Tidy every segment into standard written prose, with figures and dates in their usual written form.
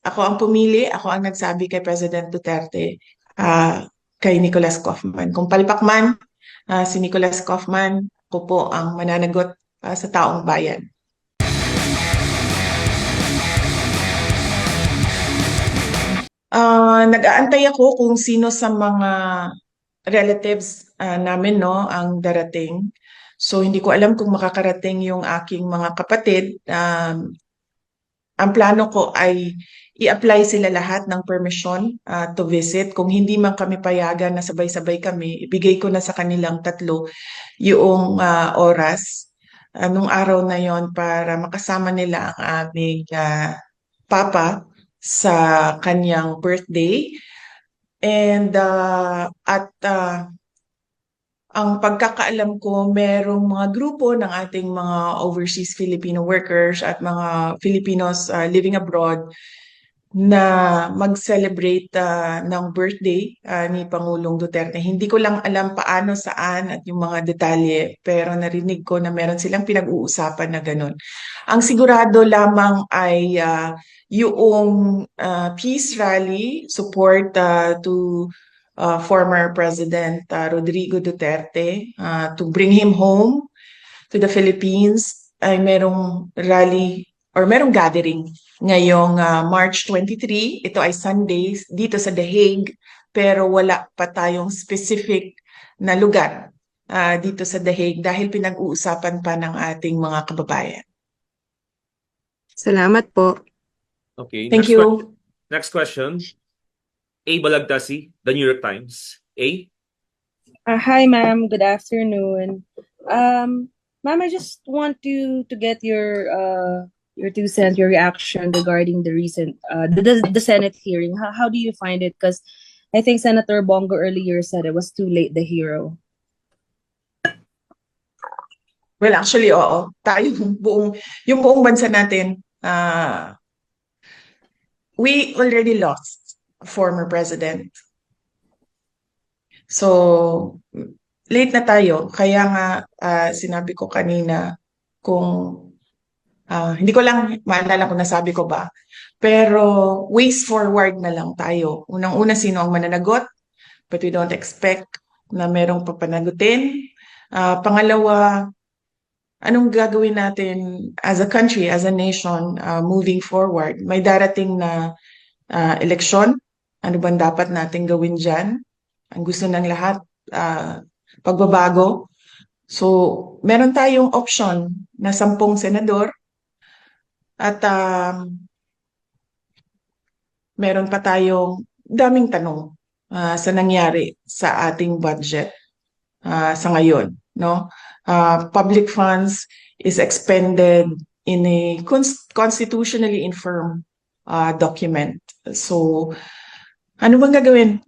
Ako ang pumili, ako ang nagsabi kay President Duterte, kay Nicolas Kaufman. Kung palpak man, si Nicolas Kaufman, ako po ang mananagot sa taong bayan. Nag-aantay ako kung sino sa mga relatives namin no ang darating. So hindi ko alam kung makakarating yung aking mga kapatid. Ang plano ko ay i-apply sila lahat ng permission to visit. Kung hindi man kami payagan na sabay-sabay kami, ibigay ko na sa kanilang tatlo yung oras nung araw na yon para makasama nila ang aming papa sa kanyang birthday. And ang pagkakaalam ko, merong mga grupo ng ating mga overseas Filipino workers at mga Filipinos living abroad na mag-celebrate ng birthday ni Pangulong Duterte. Hindi ko lang alam paano, saan at yung mga detalye, pero narinig ko na meron silang pinag-uusapan na ganun. Ang sigurado lamang ay yung peace rally support to former President Rodrigo Duterte to bring him home to the Philippines ay merong rally or merong gathering ngayong March 23. Ito ay Sundays dito sa The Hague, pero wala pa tayong specific na lugar dito sa The Hague dahil pinag-uusapan pa ng ating mga kababayan. Salamat po. Okay, Thank you. Next question. A. Balagtasi, The New York Times. A. Hi, ma'am. Good afternoon. Ma'am, I just want to get your 2 cents, your reaction regarding the recent the Senate hearing. How do you find it? Because I think Senator Bongo earlier said it was too late, the hero. Well, actually, oo. Yung buong bansa natin, we already lost a former president. So, late na tayo. Kaya nga, sinabi ko kanina, kung hindi ko lang maalala kung nasabi ko ba, pero ways forward na lang tayo. Unang-una, sino ang mananagot? But we don't expect na merong papanagutin. Pangalawa, anong gagawin natin as a country, as a nation, moving forward? May darating na eleksyon. Ano bang dapat natin gawin dyan? Ang gusto ng lahat, pagbabago. So, meron tayong option na 10 senador at meron pa tayong daming tanong sa nangyari sa ating budget sa ngayon. No? Public funds is expended in a constitutionally infirm document. So, ano bang gagawin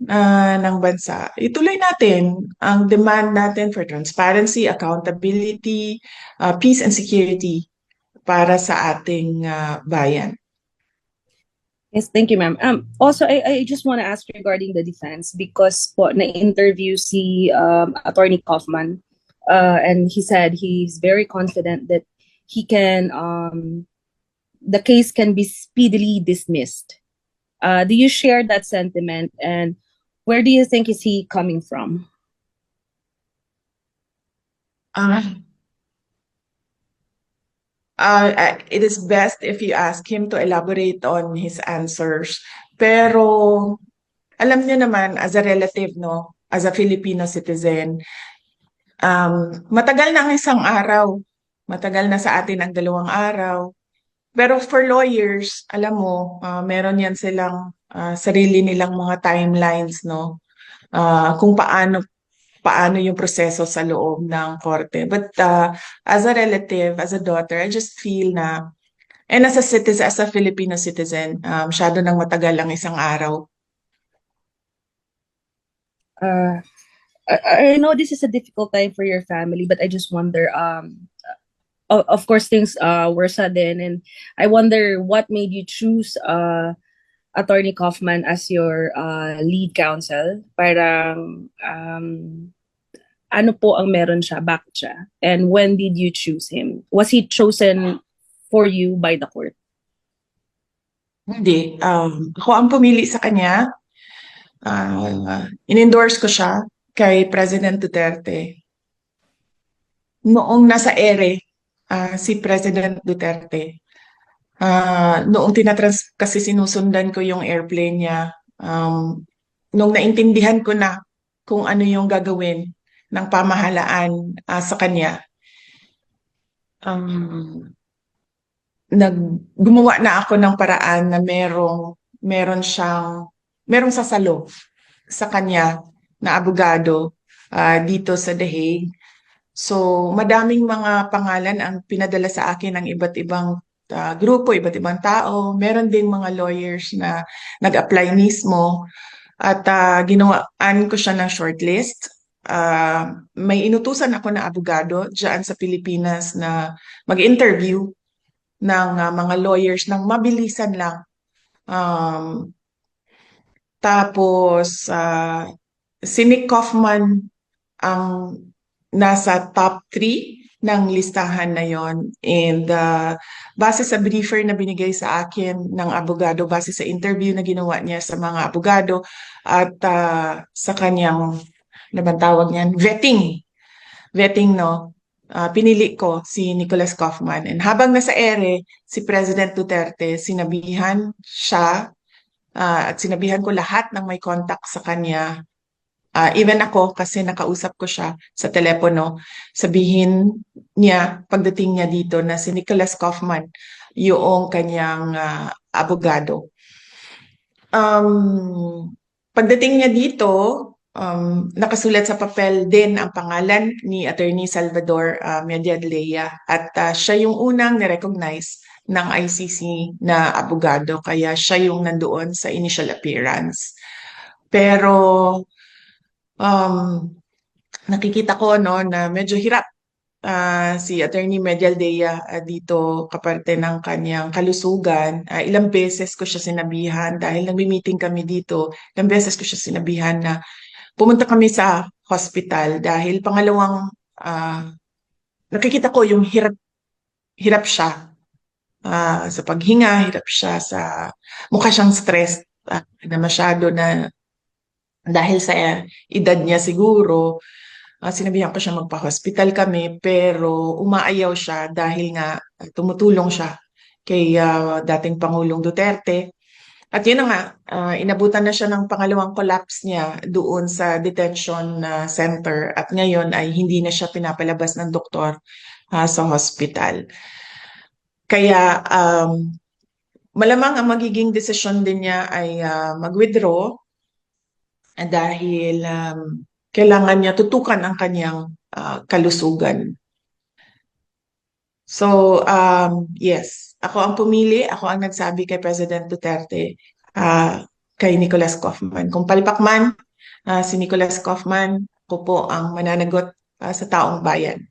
ng bansa? Ituloy natin ang demand natin for transparency, accountability, peace and security para sa ating bayan. Yes, thank you, ma'am. Also, I just want to ask regarding the defense because po na-interview si Attorney Kaufman and he said he's very confident that he can the case can be speedily dismissed. Do you share that sentiment, and where do you think is he coming from? It is best if you ask him to elaborate on his answers. Pero alam niyo naman, as a relative, no, as a Filipino citizen, matagal na ang isang araw. Matagal na sa atin ang 2 araw. Pero for lawyers, alam mo, meron yan silang sarili nilang mga timelines, no? Kung paano yung proseso sa loob ng korte. But as a relative, as a daughter, I just feel na, and as a citizen, as a Filipino citizen, masyado nang matagal ang isang araw. I know this is a difficult time for your family, but I just wonder, of course, things were sudden, and I wonder what made you choose Attorney Kaufman as your lead counsel. Parang ano po ang meron siya, bakit siya? And when did you choose him? Was he chosen for you by the court? Hindi. Ako ang pumili sa kanya. In-endorse ko siya kay President Duterte. Noong nasa ere, si President Duterte, noong kasi sinusundan ko yung airplane niya, nung naintindihan ko na kung ano yung gagawin ng pamahalaan sa kanya, um, gumawa na ako ng paraan na merong sasalo sa kanya na abogado dito sa The Hague. So, madaming mga pangalan ang pinadala sa akin ng iba't ibang grupo, iba't ibang tao. Meron ding mga lawyers na nag-apply mismo at ginawaan ko siya ng shortlist. May inutusan ako na abogado dyan sa Pilipinas na mag-interview ng mga lawyers ng mabilisan lang. Um, tapos, si Nick Kaufman ang nasa top 3 ng listahan na yon. And base sa briefer na binigay sa akin ng abogado, base sa interview na ginawa niya sa mga abogado at sa kanyang, ano bang tawag niyan? Vetting, no? Pinili ko si Nicholas Kaufman. And habang nasa ere, si President Duterte, sinabihan siya at sinabihan ko lahat ng may contact sa kanya. Even ako, kasi nakausap ko siya sa telepono, sabihin niya, pagdating niya dito, na si Nicholas Kaufman, yung kanyang abogado. Pagdating niya dito, nakasulat sa papel din ang pangalan ni Attorney Salvador Mediadleya at siya yung unang nirecognize ng ICC na abogado, kaya siya yung nandoon sa initial appearance. Pero nakikita ko na medyo hirap si Attorney Medialdea dito kaparte ng kanyang kalusugan. Ilang beses ko siya sinabihan dahil nagmi-meeting kami dito. Ilang beses ko siya sinabihan na pumunta kami sa hospital dahil pangalawang nakikita ko yung hirap siya sa paghinga, hirap siya sa mukha siyang stressed na masyado na dahil sa edad niya siguro. Sinabihan ko siya magpa-hospital kami pero umaayaw siya dahil nga tumutulong siya kay dating Pangulong Duterte. At yun na nga, inabutan na siya ng pangalawang collapse niya doon sa detention center at ngayon ay hindi na siya pinapalabas ng doktor sa hospital. Kaya malamang ang magiging desisyon din niya ay mag-withdraw dahil kailangan niya tutukan ang kanyang kalusugan. So, yes, ako ang pumili, ako ang nagsabi kay President Duterte, kay Nicholas Kaufman. Kung palpak man si Nicholas Kaufman, ako po ang mananagot sa taong bayan.